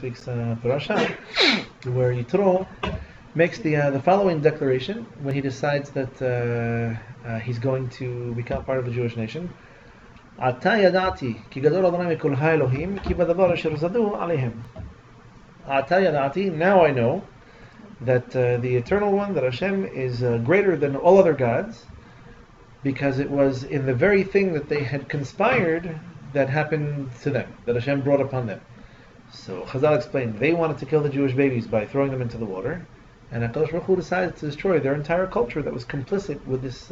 Week's Parashat, where Yitro makes the following declaration when he decides that he's going to become part of the Jewish nation. Ata yadati ki gadol Adonai mikol ha'elohim ki badavar asher zadu aleihim. Ata yadati, now I know that the Eternal One, that Hashem, is greater than all other gods, because it was in the very thing that they had conspired that happened to them, that Hashem brought upon them. So Chazal explained they wanted to kill the Jewish babies by throwing them into the water, and HaKadosh Baruch Hu decided to destroy their entire culture that was complicit with this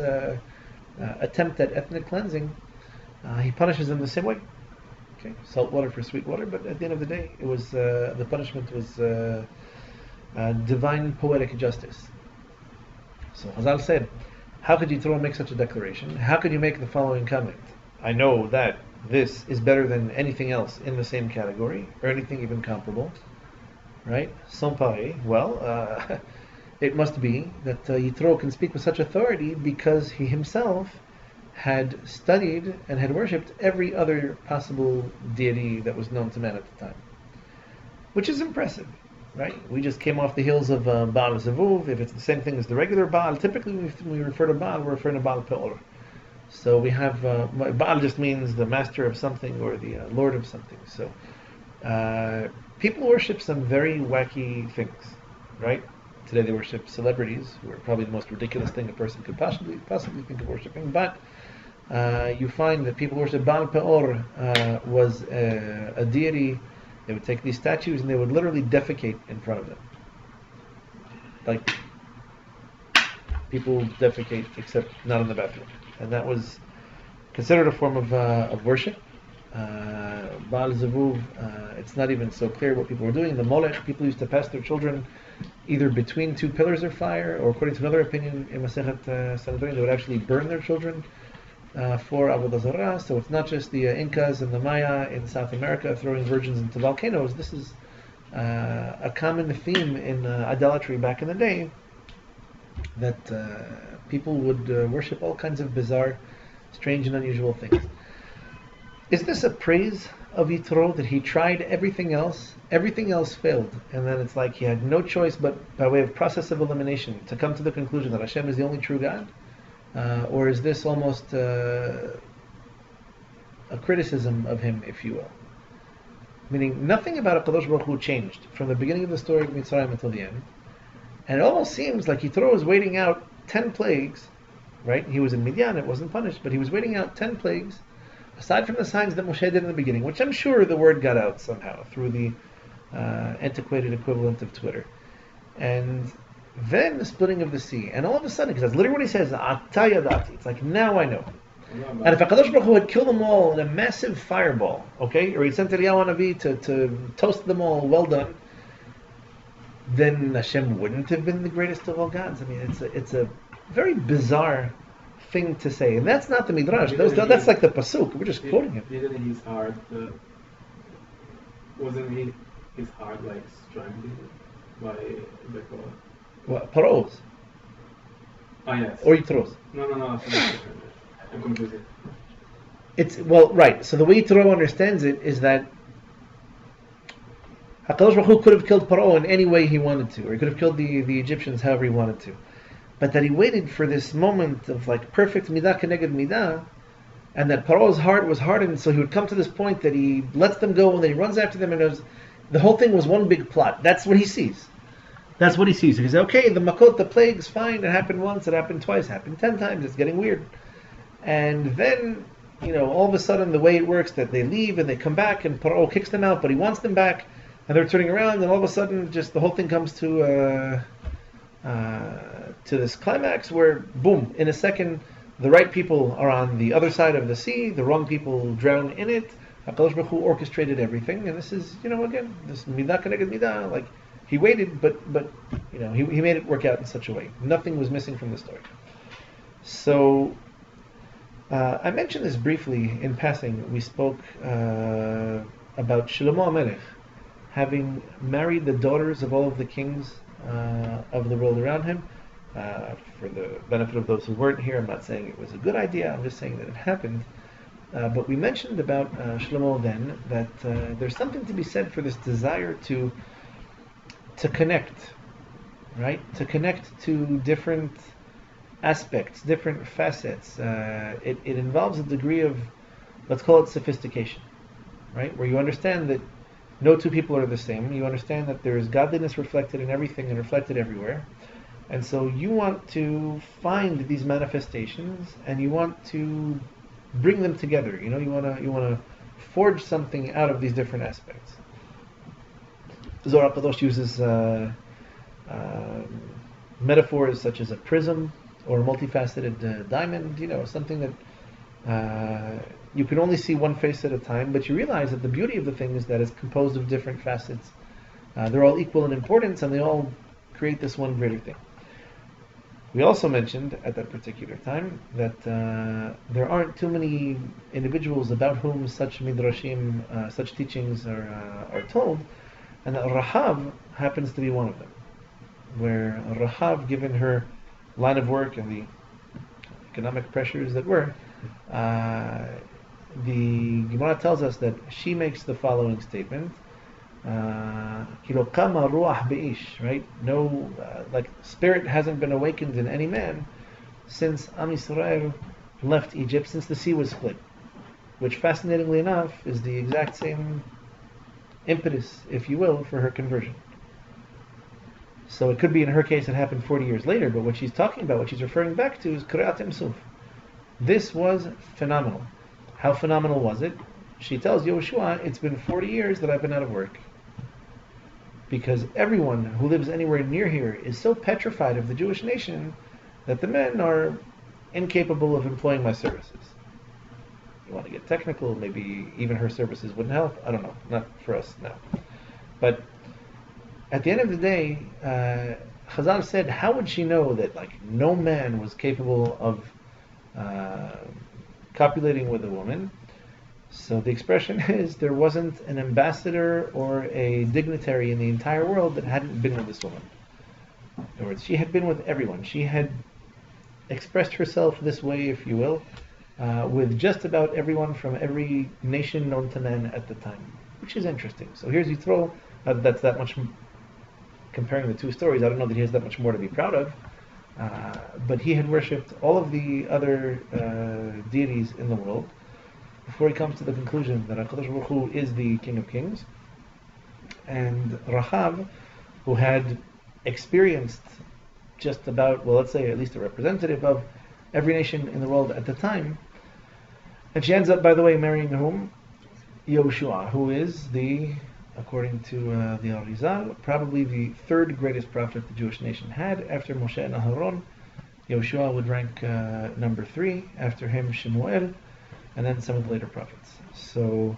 attempt at ethnic cleansing. He punishes them the same way. Okay, salt water for sweet water, but at the end of the day, it was the punishment was divine poetic justice. So Chazal said, how could Yitro make such a declaration? How could you make the following comment? I know that this is better than anything else in the same category, or anything even comparable, right? Sans pareil. Well, it must be that Yitro can speak with such authority because he himself had studied and had worshipped every other possible deity that was known to man at the time, which is impressive, right? We just came off the heels of Baal Zavuv. If it's the same thing as the regular Baal, typically when we refer to Baal, we're referring to Baal Peor. So we have, Baal just means the master of something or the lord of something. So people worship some very wacky things, right? Today they worship celebrities, who are probably the most ridiculous thing a person could possibly think of worshiping. But you find that people worship Baal Peor was a deity. They would take these statues and they would literally defecate in front of them. Like, people defecate, except not in the bathroom. And that was considered a form of worship. Baal Zavuv, it's not even so clear what people were doing. The Molech, people used to pass their children either between two pillars of fire, or according to another opinion in Masechet Sanhedrin, they would actually burn their children for Avodah Zarah. So it's not just the Incas and the Maya in South America throwing virgins into volcanoes. This is a common theme in idolatry back in the day, that people would worship all kinds of bizarre, strange and unusual things. Is this a praise of Yitro, that he tried everything else failed, and then it's like he had no choice but by way of process of elimination to come to the conclusion that Hashem is the only true God? Or is this almost a criticism of him, if you will? Meaning, nothing about HaKadosh Baruch Hu changed from the beginning of the story of Mitzrayim until the end. And it almost seems like Yitro was waiting out 10 plagues, right? He was in Midian, it wasn't punished, but he was waiting out 10 plagues, aside from the signs that Moshe did in the beginning, which I'm sure the word got out somehow through the antiquated equivalent of Twitter. And then the splitting of the sea. And all of a sudden, because that's literally what he says, Ata yadati. It's like, now I know. And if HaKadosh Baruch Hu had killed them all in a massive fireball, okay, or he sent Eliyahu Hanavi to toast them all, well done, then Hashem wouldn't have been the greatest of all gods. I mean, it's a very bizarre thing to say, and that's not the Midrash. That's like the pasuk. We're just quoting him. Didn't his heart wasn't his heart like strangled by the God? What, Paro's? Ah, yes. Or Yitro's? No. I'm confused. It's, well, right. So the way Yitro understands it is that HaKadosh Baruch Hu could have killed Paro in any way he wanted to, or he could have killed the Egyptians however he wanted to. But that he waited for this moment of like perfect midah keneged midah, and that Paro's heart was hardened, so he would come to this point that he lets them go and then he runs after them, and the whole thing was one big plot. That's what he sees. That's what he sees. He says, okay, the makot, the plagues, fine, it happened once, it happened twice, it happened 10 times, it's getting weird. And then, all of a sudden the way it works, that they leave and they come back and Paro kicks them out, but he wants them back, and they're turning around, and all of a sudden just the whole thing comes to this climax where, boom, in a second, the right people are on the other side of the sea, the wrong people drown in it. HaKadosh Baruch Hu orchestrated everything, and this is, again, this midah keneged midah, like, he waited, but he made it work out in such a way. Nothing was missing from the story. So, I mentioned this briefly in passing. We spoke about Shlomo HaMelech having married the daughters of all of the kings of the world around him. For the benefit of those who weren't here, I'm not saying it was a good idea, I'm just saying that it happened. But we mentioned about Shlomo then that there's something to be said for this desire to connect, right? To connect to different aspects, different facets. It involves a degree of, let's call it sophistication, right? Where you understand that no two people are the same. You understand that there is godliness reflected in everything and reflected everywhere. And so you want to find these manifestations and you want to bring them together. You want to forge something out of these different aspects. Zohar Kadosh uses metaphors such as a prism or a multifaceted diamond. Something that you can only see one face at a time, but you realize that the beauty of the thing is that it's composed of different facets. They're all equal in importance, and they all create this one greater thing. We also mentioned at that particular time that there aren't too many individuals about whom such midrashim, such teachings are told, and that Rahav happens to be one of them. Where Rahav, given her line of work and the economic pressures that were, the Gemara tells us that she makes the following statement. Kama ruach beish, right? No, like spirit hasn't been awakened in any man since Am Yisrael left Egypt, since the sea was split. Which, fascinatingly enough, is the exact same impetus, if you will, for her conversion. So it could be in her case it happened 40 years later, but what she's talking about, what she's referring back to, is Kriyat Yam. This was phenomenal. How phenomenal was it? She tells Yehoshua, it's been 40 years that I've been out of work. Because everyone who lives anywhere near here is so petrified of the Jewish nation that the men are incapable of employing my services. You want to get technical, maybe even her services wouldn't help. I don't know, not for us now. But at the end of the day, Chazal said, how would she know that no man was capable of copulating with a woman? So the expression is, there wasn't an ambassador or a dignitary in the entire world that hadn't been with this woman. In other words, she had been with everyone. She had expressed herself this way, if you will, with just about everyone from every nation known to man at the time, which is interesting. So here's Yitro. That's that much. Comparing the two stories, I don't know that he has that much more to be proud of, but he had worshipped all of the other deities in the world before he comes to the conclusion that HaKadosh Baruch Hu is the King of Kings. And Rahav, who had experienced just about, well, let's say at least a representative of every nation in the world at the time, and she ends up, by the way, marrying whom? Yehoshua, who is according to the Arizal, probably the third greatest prophet the Jewish nation had. After Moshe and Aharon, Yehoshua would rank number 3, after him Shemuel, and then some of the later prophets. So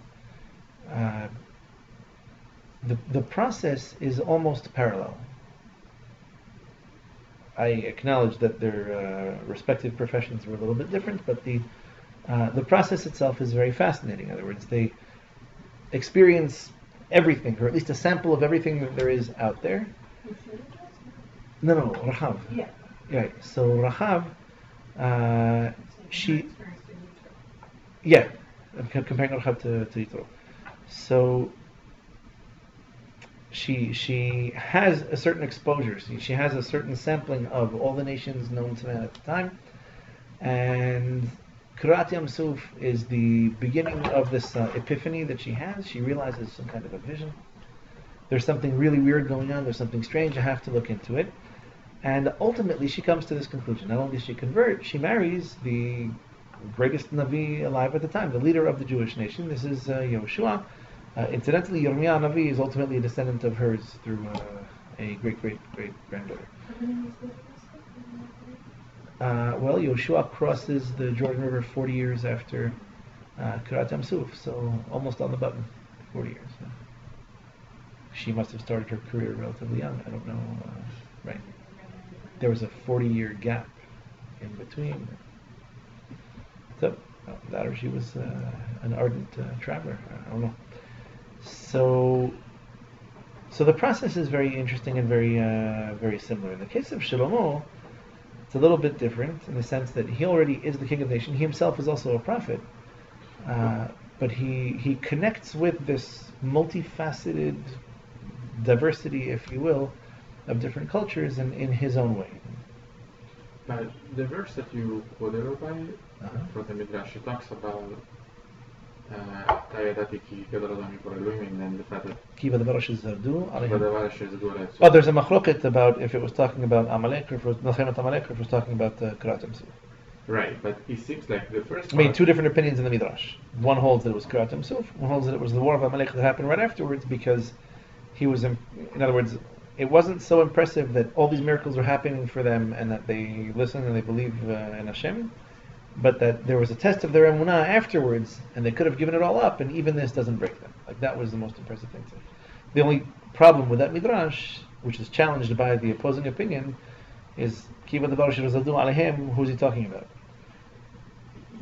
the process is almost parallel. I acknowledge that their respective professions were a little bit different, but the process itself is very fascinating. In other words, they experience everything, or at least a sample of everything that there is out there. No, Rahav. Yeah. Right. So Rahav, she. Yeah, I'm comparing Rahav to Yitro. So she has a certain exposure. She has a certain sampling of all the nations known to man at the time, and Kriyat Yam Suf is the beginning of this epiphany that she has. She realizes some kind of a vision. There's something really weird going on. There's something strange. I have to look into it. And ultimately, she comes to this conclusion. Not only does she convert, she marries the greatest Navi alive at the time, the leader of the Jewish nation. This is Yehoshua. Incidentally, Yirmiyah Navi is ultimately a descendant of hers through a great-great-great-granddaughter. Well, Yehoshua crosses the Jordan River 40 years after Kriyat Yam Suf, so almost on the button, 40 years. She must have started her career relatively young. I don't know. Right. There was a 40-year gap in between. So, that or she was an ardent traveler. I don't know. So the process is very interesting and very similar. In the case of Shlomo, it's a little bit different in the sense that he already is the king of the nation. He himself is also a prophet. But he connects with this multifaceted diversity, if you will, of different cultures in his own way. But the verse that you quoted, Rabbi, Uh-huh. from the Midrash, it talks about "Tayadati ki kedaradami por Elohim," and then the fact that Kiva Devarosh Zardu alayhim. "Vadavar shezdu." Oh, there's a machloket about if it was talking about Amalek, or if it was Melchemet Amalek, or if it was talking about Karatim Suf. Right, but it seems like the first. I mean, two different opinions in the Midrash. One holds that it was Karatim Suf, one holds that it was the war of Amalek that happened right afterwards because he was, in other words, it wasn't so impressive that all these miracles were happening for them and that they listen and they believe in Hashem, but that there was a test of their emunah afterwards and they could have given it all up, and even this doesn't break them. Like, that was the most impressive thing to me. The only problem with that Midrash, which is challenged by the opposing opinion, is Kiva Devar Shirozadu Alehem. Who's he talking about?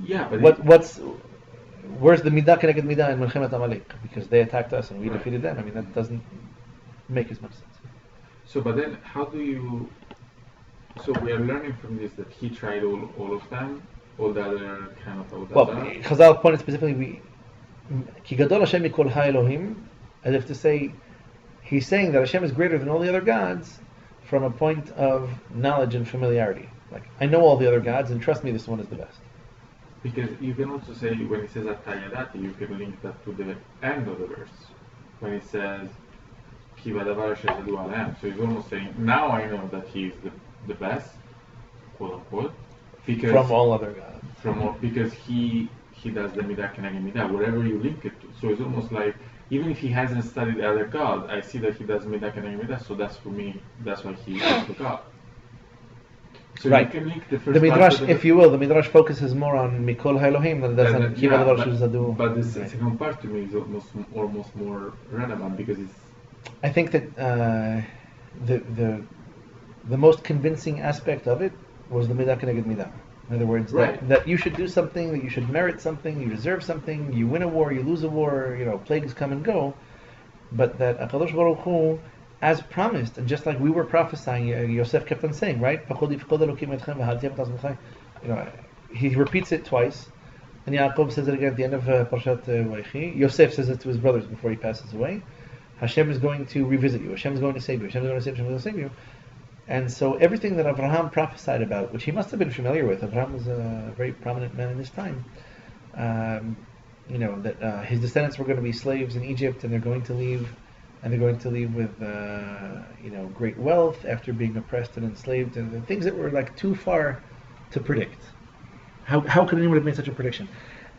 Yeah, but Where's the midah keneged midah in Melchemet Amalek? Because they attacked us and we Right. defeated them. I mean, that doesn't make as much sense. So, but then how do you? So we are learning from this that he tried all of them, all the other kind of. Well, Chazal pointed specifically, Ki gadol Hashem mikol ha'elohim, as if to say, he's saying that Hashem is greater than all the other gods from a point of knowledge and familiarity. Like, I know all the other gods, and trust me, this one is the best. Because you can also say when it says "Atayadati," you can link that to the end of the verse when it says "Ki v'adavar shezadu alehem." So he's almost saying, now I know that he is the best, quote unquote, because From all other gods. because he does the midah keneged midah, wherever you link it to. So it's almost like even if he hasn't studied the other God, I see that he does midah keneged midah, so that's for me. That's why he is the God. So Right. you can link the first The part Midrash, to if you will, the Midrash focuses more on Mikol Ha'Elohim than it does on Kiva Devar Shirozadu. but the second part to me is almost more relevant because it's I think that the most convincing aspect of it was the midah keneged midah. In other words, Right. that you should do something, that you should merit something, you deserve something, you win a war, you lose a war, plagues come and go, but that HaKadosh Baruch Hu, as promised, and just like we were prophesying, Yosef kept on saying, right? He repeats it twice, and Yaakov says it again at the end of Parashat Yitro. Yosef says it to his brothers before he passes away. Hashem is going to revisit you. Hashem is going to save you. Hashem is going to save you. Hashem is going to save you. And so everything that Abraham prophesied about, which he must have been familiar with, Abraham was a very prominent man in his time, that his descendants were going to be slaves in Egypt, and they're going to leave with great wealth after being oppressed and enslaved, and the things that were like too far to predict. How could anyone have made such a prediction?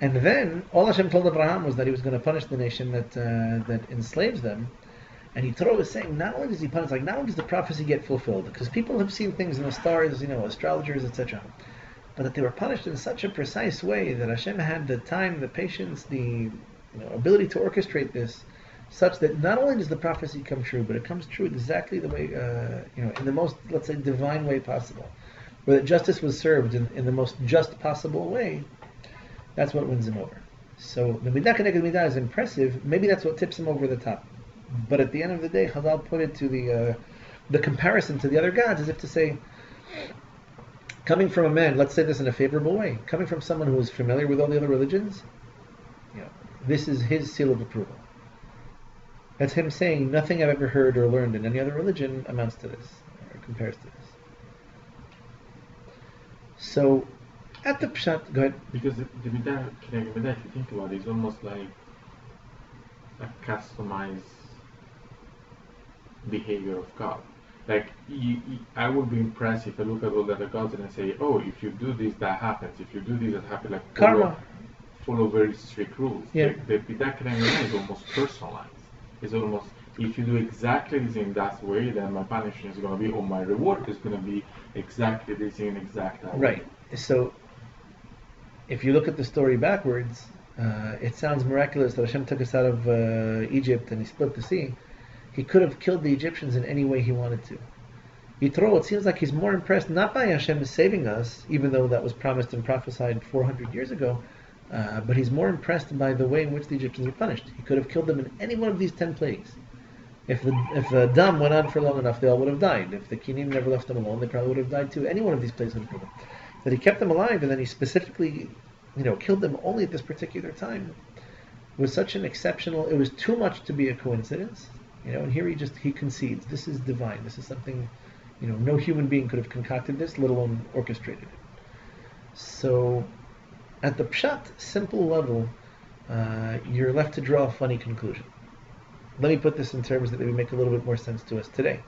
And then all Hashem told Abraham was that he was going to punish the nation that enslaves them. And Yitro is saying, not only does he punish, not only does the prophecy get fulfilled, because people have seen things in the stars, astrologers, etc., but that they were punished in such a precise way that Hashem had the time, the patience, the ability to orchestrate this, such that not only does the prophecy come true, but it comes true exactly the way, in the most, let's say, divine way possible, where that justice was served in the most just possible way. That's what wins him over. So the midah keneged midah is impressive. Maybe that's what tips him over the top. But at the end of the day, Chazal put it to the comparison to the other gods, as if to say, coming from a man, let's say this in a favorable way, coming from someone who is familiar with all the other religions, this is his seal of approval. That's him saying, nothing I've ever heard or learned in any other religion amounts to this, or compares to this. So, at the Pshat, go ahead. because the midah keneged midah, if you think about it, is almost like a customized behavior of God. Like, I would be impressed if I look at all the other gods and I say, oh, if you do this, that happens. If you do this, that happens. Like, Karma. Follow very strict rules. Yeah. The midah keneged midah is almost personalized. It's almost, if you do exactly this in that way, then my punishment is going to be, or my reward is going to be exactly this in exact that way. Right. So, if you look at the story backwards, it sounds miraculous that Hashem took us out of Egypt and He split the sea. He could have killed the Egyptians in any way He wanted to. Yitro, it seems like he's more impressed not by Hashem saving us, even though that was promised and prophesied 400 years ago, but he's more impressed by the way in which the Egyptians were punished. He could have killed them in any one of these 10 plagues. If the dam went on for long enough, they all would have died. If the Kinim never left them alone, they probably would have died too. Any one of these plagues would have killed them. That He kept them alive, and then He specifically killed them only at this particular time was such an exceptional, it was too much to be a coincidence, and here he concedes, this is divine, this is something, no human being could have concocted this, let alone orchestrated it. So, at the pshat, simple level, you're left to draw a funny conclusion. Let me put this in terms that maybe make a little bit more sense to us today.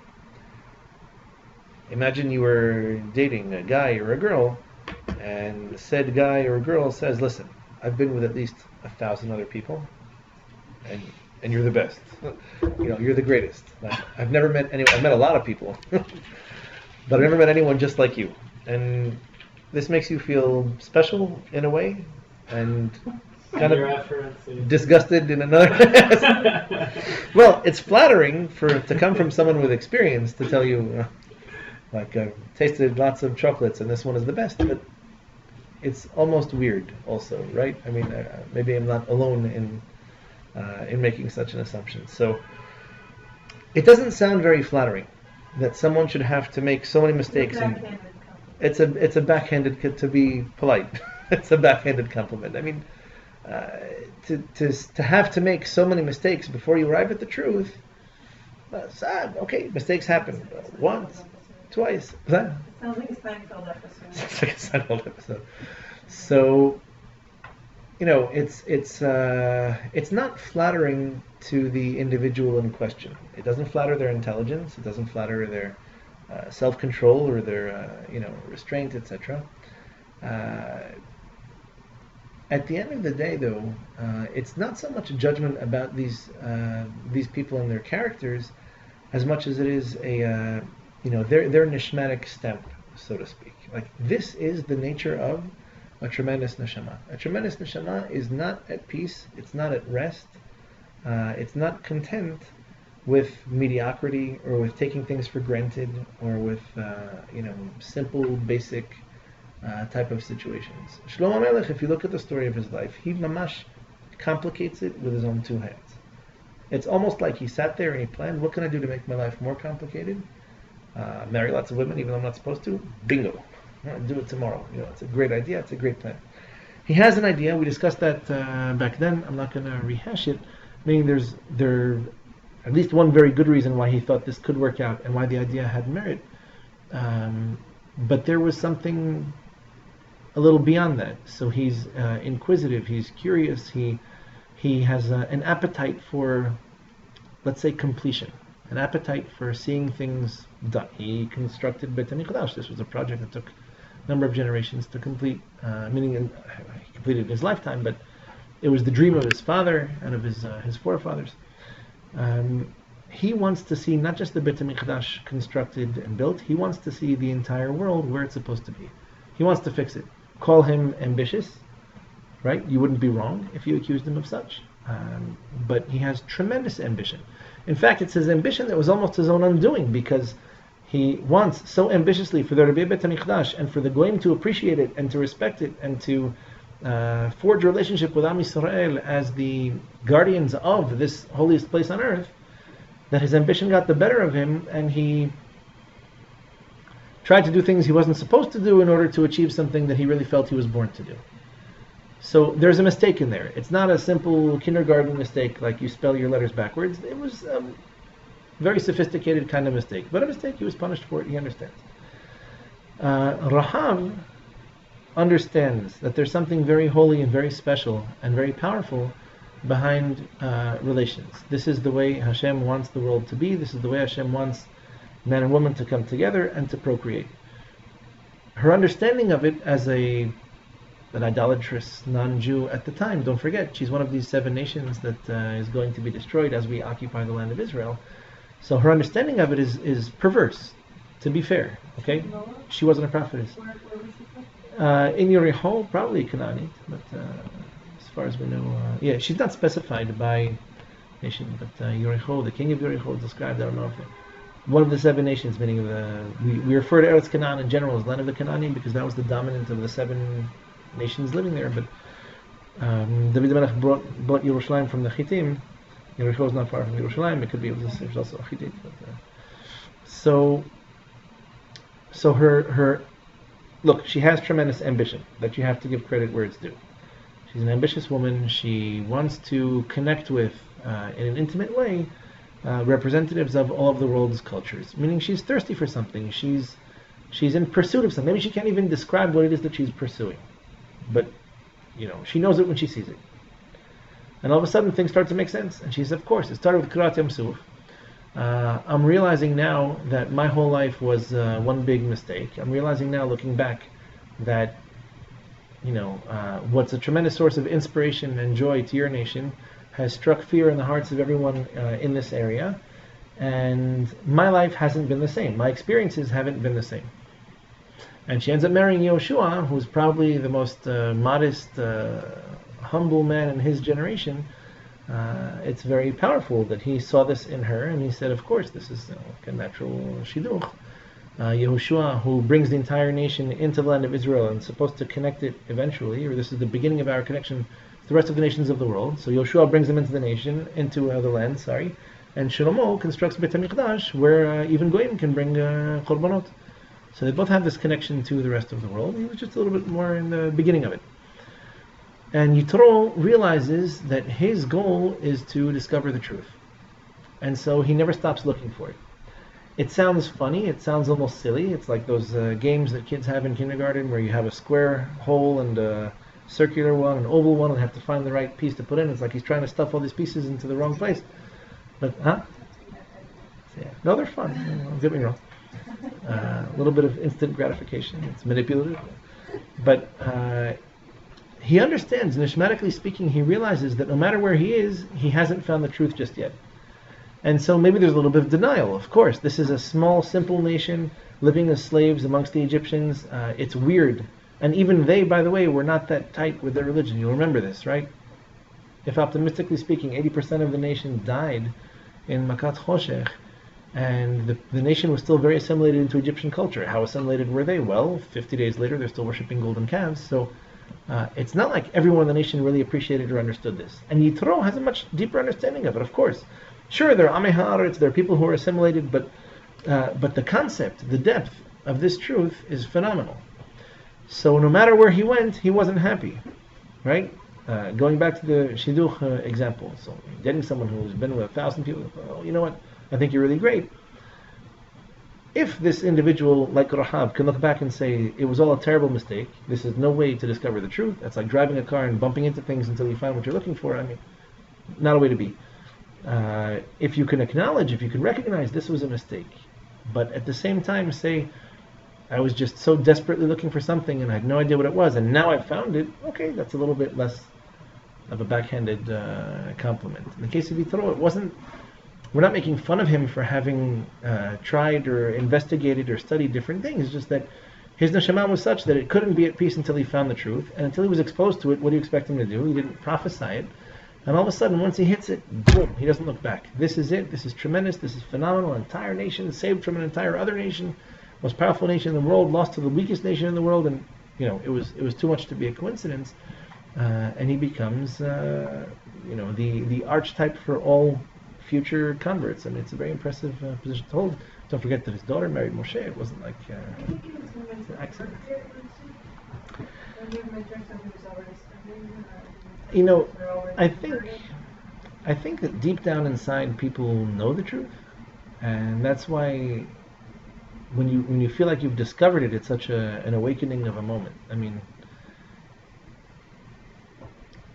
Imagine you were dating a guy or a girl, and said guy or girl says, listen, I've been with at least 1,000 other people, and you're the best. You're the greatest. I've never met anyone, I've met a lot of people, but I've never met anyone just like you. And this makes you feel special in a way, and kind of disgusted in another. Well, it's flattering to come from someone with experience to tell you, I've tasted lots of chocolates and this one is the best, but it's almost weird also, right? I mean, maybe I'm not alone in making such an assumption. So it doesn't sound very flattering that someone should have to make so many mistakes. It's a backhanded, to be polite. It's a backhanded compliment. I mean, to have to make so many mistakes before you arrive at the truth. Okay, mistakes happen once, twice. Sounds like a Seinfeld episode. Sounds like a Seinfeld episode. So, it's not flattering to the individual in question. It doesn't flatter their intelligence. It doesn't flatter their self-control or their restraint, etc. At the end of the day, though, it's not so much a judgment about these people and their characters, as much as it is their nishmatic stamp, so to speak. Like, this is the nature of a tremendous neshama. A tremendous neshama is not at peace. It's not at rest. It's not content with mediocrity or with taking things for granted or with simple, basic type of situations. Shlomo Melech, if you look at the story of his life, he mamash complicates it with his own two hands. It's almost like he sat there and he planned, what can I do to make my life more complicated? Marry lots of women even though I'm not supposed to? Bingo. I'll do it tomorrow. It's a great idea. It's a great plan. He has an idea. We discussed that back then. I'm not going to rehash it. Meaning there's at least one very good reason why he thought this could work out and why the idea had merit. But there was something a little beyond that. So he's inquisitive. He's curious. He has an appetite for, let's say, completion. An appetite for seeing things done. He constructed Beit HaMikdash. This was a project that took a number of generations to complete, meaning he completed in his lifetime, but it was the dream of his father and of his forefathers. He wants to see not just the Beit HaMikdash constructed and built, he wants to see the entire world where it's supposed to be. He wants to fix it. Call him ambitious, right? You wouldn't be wrong if you accused him of such. But he has tremendous ambition. In fact, it's his ambition that was almost his own undoing, because he wants so ambitiously for there to be a Beit HaMikdash and for the Goyim to appreciate it and to respect it and to forge a relationship with Am Yisrael as the guardians of this holiest place on earth, that his ambition got the better of him and he tried to do things he wasn't supposed to do in order to achieve something that he really felt he was born to do. So there's a mistake in there. It's not a simple kindergarten mistake like you spell your letters backwards. It was a very sophisticated kind of mistake. But a mistake, he was punished for it, he understands. Rahav understands that there's something very holy and very special and very powerful behind relations. This is the way Hashem wants the world to be. This is the way Hashem wants man and woman to come together and to procreate. Her understanding of it as an idolatrous non-Jew at the time, don't forget, she's one of these 7 nations that is going to be destroyed as we occupy the land of Israel. So her understanding of it is perverse, to be fair. Okay, she wasn't a prophetess. Where was she from? In Yericho, probably Canaanite, but as far as we know, she's not specified by nation, but Yericho, the king of Yericho, is described. I don't know if one of the 7 nations, meaning we refer to Eretz Canaan in general as land of the Canaanim because that was the dominant of the 7 nations living there. But David Melech brought Yerushalayim from the Chittim. Yericho is not far from Yerushalayim. It could be it was also a Chittite. So her look, she has tremendous ambition that you have to give credit where it's due. She's an ambitious woman. She wants to connect with, in an intimate way, representatives of all of the world's cultures. Meaning she's thirsty for something. She's in pursuit of something. Maybe she can't even describe what it is that she's pursuing. But, she knows it when she sees it. And all of a sudden things start to make sense. And she says, of course, it started with Kirat Yam Suf. I'm realizing now that my whole life was one big mistake. I'm realizing now, looking back, that what's a tremendous source of inspiration and joy to your nation has struck fear in the hearts of everyone in this area, and my life hasn't been the same. My experiences haven't been the same. And she ends up marrying Yehoshua, who's probably the most modest, humble man in his generation. It's very powerful that he saw this in her, and he said, of course, this is like a natural shidduch. Yehoshua, who brings the entire nation into the land of Israel and is supposed to connect it eventually, or this is the beginning of our connection to the rest of the nations of the world. So Yehoshua brings them into the the land, and Shlomo constructs Beit HaMikdash, where even Goyim can bring korbanot. So they both have this connection to the rest of the world. He was just a little bit more in the beginning of it. And Yitro realizes that his goal is to discover the truth. And so he never stops looking for it. It sounds funny, it sounds almost silly. It's like those games that kids have in kindergarten where you have a square hole and a circular one, an oval one, and have to find the right piece to put in. It's like he's trying to stuff all these pieces into the wrong place. But, yeah. No, they're fun. Don't get me wrong. A little bit of instant gratification. It's manipulative. But he understands, nishmatically speaking, he realizes that no matter where he is, he hasn't found the truth just yet. And so maybe there's a little bit of denial. Of course, this is a small, simple nation living as slaves amongst the Egyptians. It's weird. And even they, by the way, were not that tight with their religion. You'll remember this, right? If optimistically speaking, 80% of the nation died in Makat Choshech, and the nation was still very assimilated into Egyptian culture. How assimilated were they? Well, 50 days later, they're still worshipping golden calves. So it's not like everyone in the nation really appreciated or understood this. And Yitro has a much deeper understanding of it, of course. Sure, there are Amei Haaretz, there are people who are assimilated, but the concept, the depth of this truth is phenomenal. So no matter where he went, he wasn't happy, right? Going back to the shidduch example, so getting someone who's been with 1,000 people, oh, you know what, I think you're really great. If this individual, like Rahab, can look back and say, it was all a terrible mistake, this is no way to discover the truth, that's like driving a car and bumping into things until you find what you're looking for, not a way to be. If you can acknowledge, if you can recognize this was a mistake, but at the same time say, I was just so desperately looking for something and I had no idea what it was, and now I found it, okay, that's a little bit less of a backhanded compliment. In the case of Yitro, we're not making fun of him for having tried or investigated or studied different things. It's just that his neshama was such that it couldn't be at peace until he found the truth, and until he was exposed to it, what do you expect him to do? He didn't prophesy it. And all of a sudden, once he hits it, boom, he doesn't look back. This is it. This is tremendous. This is phenomenal. An entire nation saved from an entire other nation, most powerful nation in the world, lost to the weakest nation in the world, and it was too much to be a coincidence. And he becomes, the archetype for all future converts. It's a very impressive position to hold. Don't forget that his daughter married Moshe. It wasn't like an accident. I think that deep down inside people know the truth, and that's why when you feel like you've discovered it, it's such an awakening of a moment.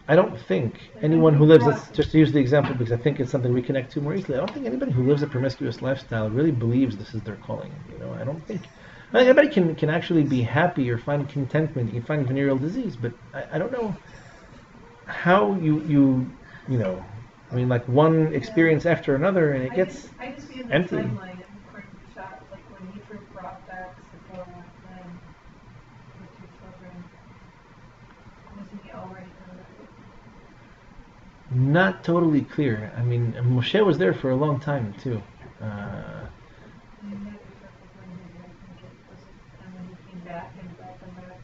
I don't think anyone who lives, just to use the example because I think it's something we connect to more easily, I don't think anybody who lives a promiscuous lifestyle really believes this is their calling. I don't think anybody can actually be happy or find contentment. You can find venereal disease, but I don't know how like one experience after another, and it gets I just see in the empty. timeline shot, like when Yitro brought back Sephora and the two children, was he already converted? Not totally clear. Moshe was there for a long time too. And he had to when he was and when he came back and brought them back.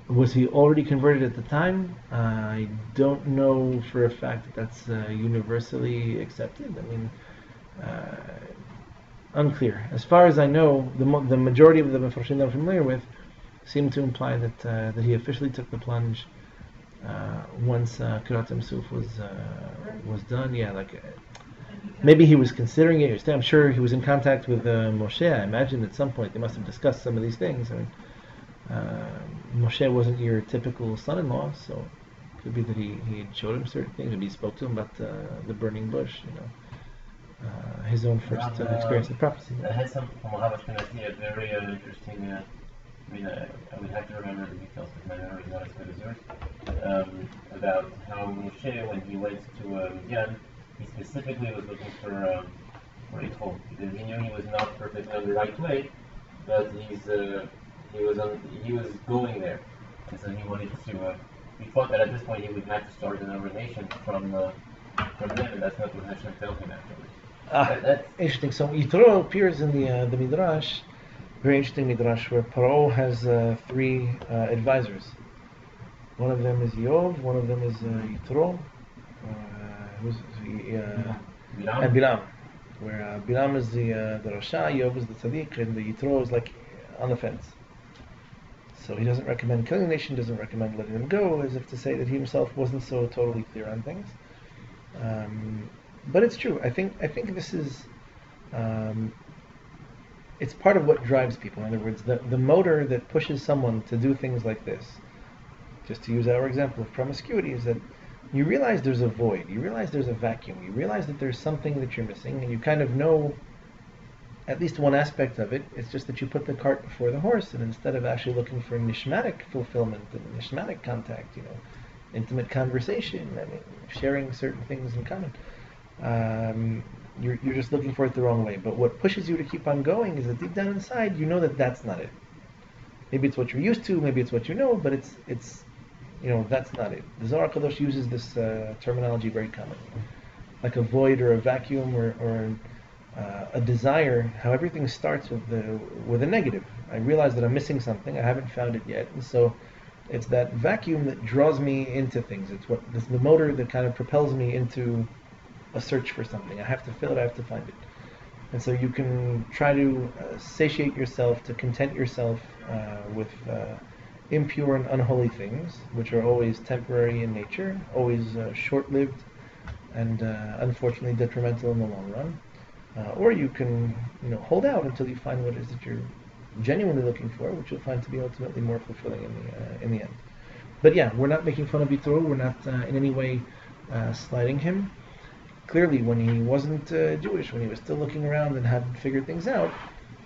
Was he already converted at the time? I don't know for a fact that that's universally accepted. Unclear. As far as I know, the majority of the Mefarshim that I'm familiar with seem to imply that he officially took the plunge once Kirat Suf was done. Yeah, maybe he was considering it. I'm sure he was in contact with Moshe. I imagine at some point they must have discussed some of these things. I mean, Moshe wasn't your typical son-in-law, so it could be that he had showed him certain things, maybe he spoke to him about the burning bush, his own first experience of prophecy. I had some from Muhammad Kennedy, a very interesting. I would have to remember the details because my memory is not as good as yours. About how Moshe, when he went to Midian, he specifically was looking for Yitro because he knew he was not perfectly on the right way, but he was going there, and so he wanted to. He thought that at this point he would have to start another nation from them, and that's not what Hashem told him afterwards. That's interesting. So Yitro appears in the Midrash, very interesting Midrash, where Paro has three advisors. One of them is Yov, one of them is Yitro, and Bilam. Where Bilam is the Rasha, Yov is the Tzaddik, and the Yitro is like on the fence. So he doesn't recommend killing the nation, doesn't recommend letting them go, as if to say that he himself wasn't so totally clear on things. But it's true. I think this is it's part of what drives people. In other words, the motor that pushes someone to do things like this, just to use our example of promiscuity, is that you realize there's a void, you realize there's a vacuum, you realize that there's something that you're missing, and you kind of know at least one aspect of it. It's just that you put the cart before the horse, and instead of actually looking for nishmatic fulfillment and nishmatic contact, intimate conversation, sharing certain things in common, you're just looking for it the wrong way. But what pushes you to keep on going is that deep down inside, you know that that's not it. Maybe it's what you're used to, maybe it's what you know, but it's that's not it. The Zohar Kadosh uses this terminology very commonly, like a void or a vacuum or a desire. How everything starts with a negative. I realize that I'm missing something. I haven't found it yet, and so it's that vacuum that draws me into things. It's the motor that kind of propels me into a search for something. I have to fill it. I have to find it. And so you can try to satiate yourself, to content yourself with impure and unholy things, which are always temporary in nature, always short-lived, and unfortunately detrimental in the long run. Or you can, hold out until you find what it is that you're genuinely looking for, which you'll find to be ultimately more fulfilling in the end. But yeah, we're not making fun of Yitro. We're not in any way slighting him. Clearly, when he wasn't Jewish, when he was still looking around and hadn't figured things out,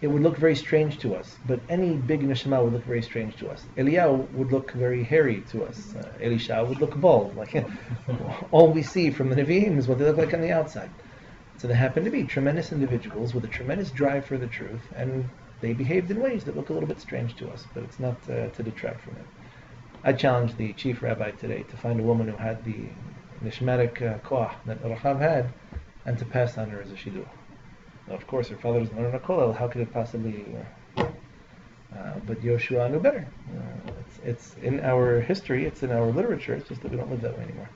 it would look very strange to us. But any big neshama would look very strange to us. Eliyahu would look very hairy to us. Elisha would look bald. All we see from the Nevi'im is what they look like on the outside. So they happen to be tremendous individuals with a tremendous drive for the truth, and they behaved in ways that look a little bit strange to us, but it's not to detract from it. I challenged the chief rabbi today to find a woman who had the nishmatic koach that Rachav had, and to pass on her as a shidduch. Now, of course, her father doesn't learn a kollel. How could it possibly? But Yoshua knew better. It's in our history. It's in our literature. It's just that we don't live that way anymore.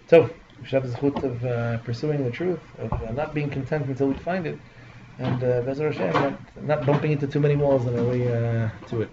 So we should have the zechut of pursuing the truth, of not being content until we find it, and Be'ezras Hashem, not bumping into too many walls on our way to it.